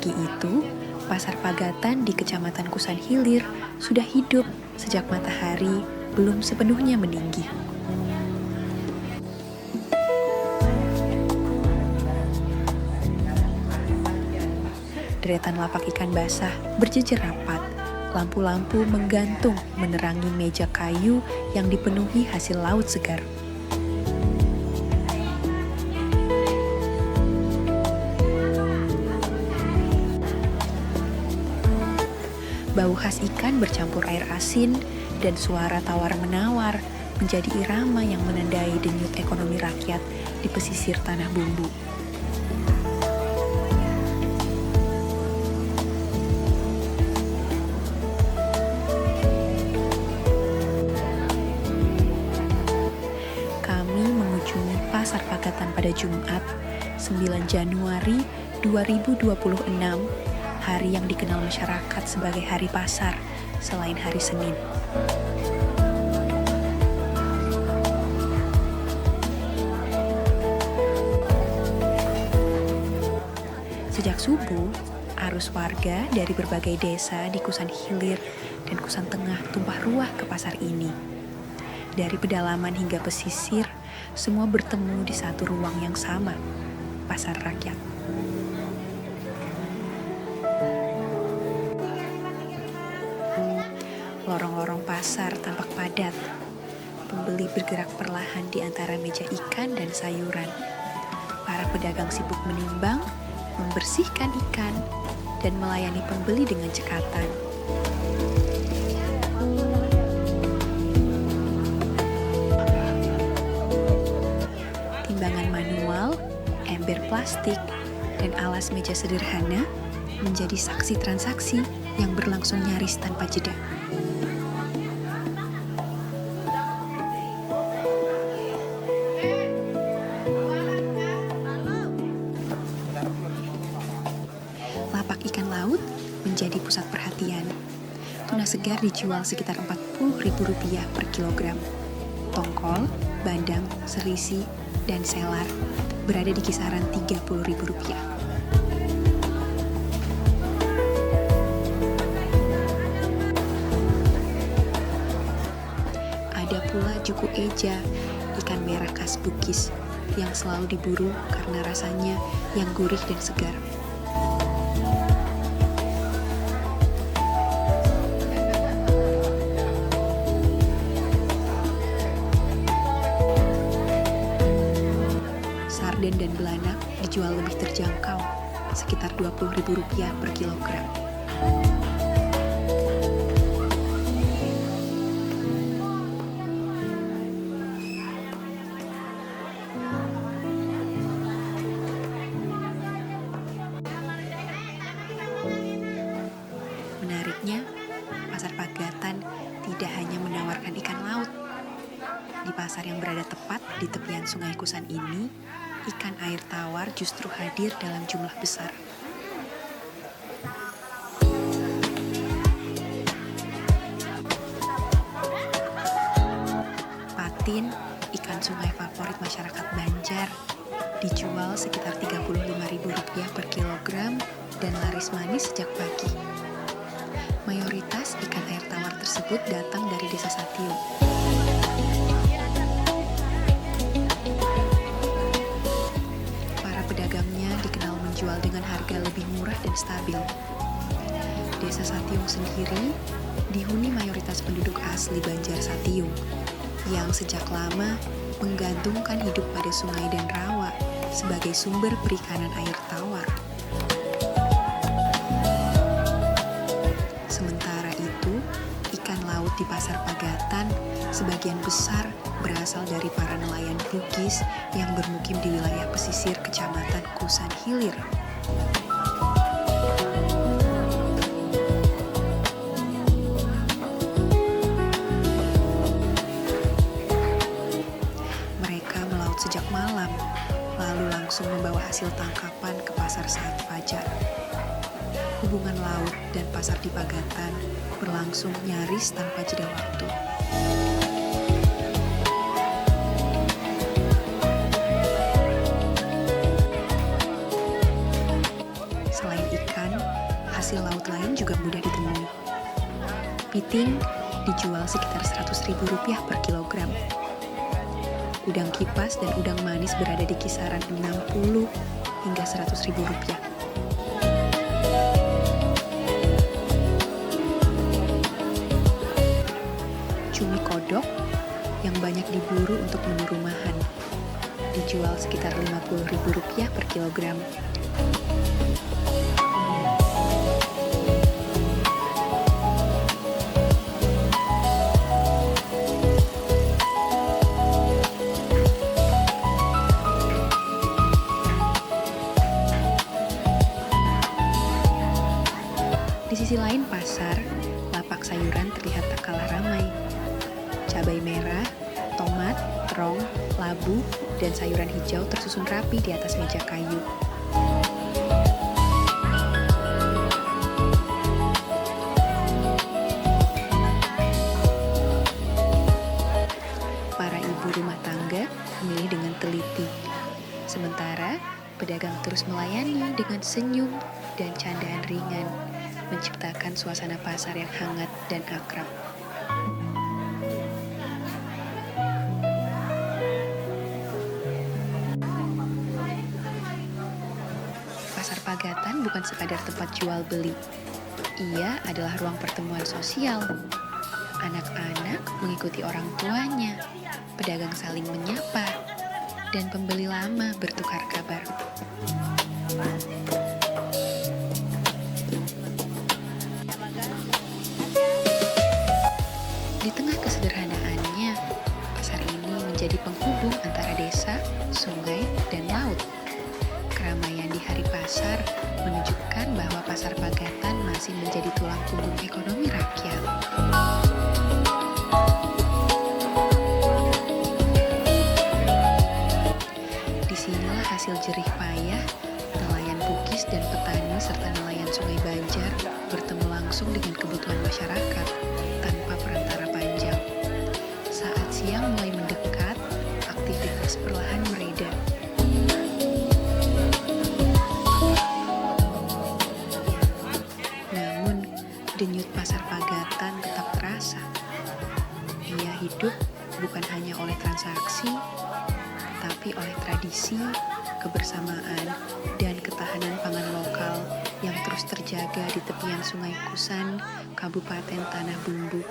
Pagi itu, pasar Pagatan di Kecamatan Kusan Hilir sudah hidup sejak matahari belum sepenuhnya meninggi. Deretan lapak ikan basah berjejer rapat. Lampu-lampu menggantung menerangi meja kayu yang dipenuhi hasil laut segar. Bau khas ikan bercampur air asin dan suara tawar-menawar menjadi irama yang menandai denyut ekonomi rakyat di pesisir Tanah Bumbu. Kami mengunjungi Pasar Pagatan pada Jumat, 9 Januari 2026, hari yang dikenal masyarakat sebagai hari pasar selain hari Senin. Sejak subuh, arus warga dari berbagai desa di Kusan Hilir dan Kusan Tengah tumpah ruah ke pasar ini. Dari pedalaman hingga pesisir, semua bertemu di satu ruang yang sama, pasar rakyat. Lorong-lorong pasar tampak padat. Pembeli bergerak perlahan di antara meja ikan dan sayuran. Para pedagang sibuk menimbang, membersihkan ikan, dan melayani pembeli dengan cekatan. Timbangan manual, ember plastik, dan alas meja sederhana menjadi saksi transaksi yang berlangsung nyaris tanpa jeda. Lapak ikan laut menjadi pusat perhatian. Tuna segar dijual sekitar Rp40.000 per kilogram. Tongkol, bandang, serisi, dan selar berada di kisaran Rp30.000. Ada pula juku eja, ikan merah khas Bugis, yang selalu diburu karena rasanya yang gurih dan segar. Sarden dan belanak dijual lebih terjangkau, sekitar Rp20.000 per kilogram. Menariknya, pasar Pagatan tidak hanya menawarkan ikan laut. Di pasar yang berada tepat di tepian Sungai Kusan ini, ikan air tawar justru hadir dalam jumlah besar. Patin, ikan sungai favorit masyarakat Banjar, dijual sekitar Rp35.000 per kilogram dan laris manis sejak pagi. Mayoritas ikan air tawar tersebut datang dari Desa Satiung. Para pedagangnya dikenal menjual dengan harga lebih murah dan stabil. Desa Satiung sendiri dihuni mayoritas penduduk asli Banjar Satiung yang sejak lama menggantungkan hidup pada sungai dan rawa sebagai sumber perikanan air tawar. Sementara itu, ikan laut di pasar Pagatan sebagian besar berasal dari para nelayan Bugis yang bermukim di wilayah pesisir Kecamatan Kusan Hilir. Mereka melaut sejak malam, lalu langsung membawa hasil tangkapan ke pasar saat fajar. Hubungan laut dan pasar di Pagatan berlangsung nyaris tanpa jeda waktu. Selain ikan, kepiting dijual sekitar Rp100.000 per kilogram. Udang kipas dan udang manis berada di kisaran Rp60 hingga Rp100.000. Cumi kodok yang banyak diburu untuk menu rumahan dijual sekitar Rp50.000 per kilogram. Di sisi lain pasar, lapak sayuran terlihat tak kalah ramai. Cabai merah, tomat, terong, labu, dan sayuran hijau tersusun rapi di atas meja kayu. Para ibu rumah tangga memilih dengan teliti, sementara pedagang terus melayani dengan senyum dan candaan ringan, menciptakan suasana pasar yang hangat dan akrab. Pasar Pagatan bukan sekadar tempat jual beli. Ia adalah ruang pertemuan sosial. Anak-anak mengikuti orang tuanya, pedagang saling menyapa, dan pembeli lama bertukar kabar. Di tengah kesederhanaannya, pasar ini menjadi penghubung antara desa, sungai, dan laut. Keramaian di hari pasar menunjukkan bahwa pasar Pagatan masih menjadi tulang punggung ekonomi rakyat. Disinilah hasil jerih payah nelayan Bugis dan petani serta nelayan Sungai Banjar bertemu langsung dengan kebutuhan masyarakat tanpa perantara panjang. Saat siang mulai mendekat, aktivitas perlahan mereda. Namun, denyut pasar Pagatan tetap terasa. Ia hidup bukan hanya oleh transaksi, tetapi oleh tradisi, kebersamaan, dan ketahanan pangan lokal yang terus terjaga di tepian Sungai Kusan, Kabupaten Tanah Bumbu.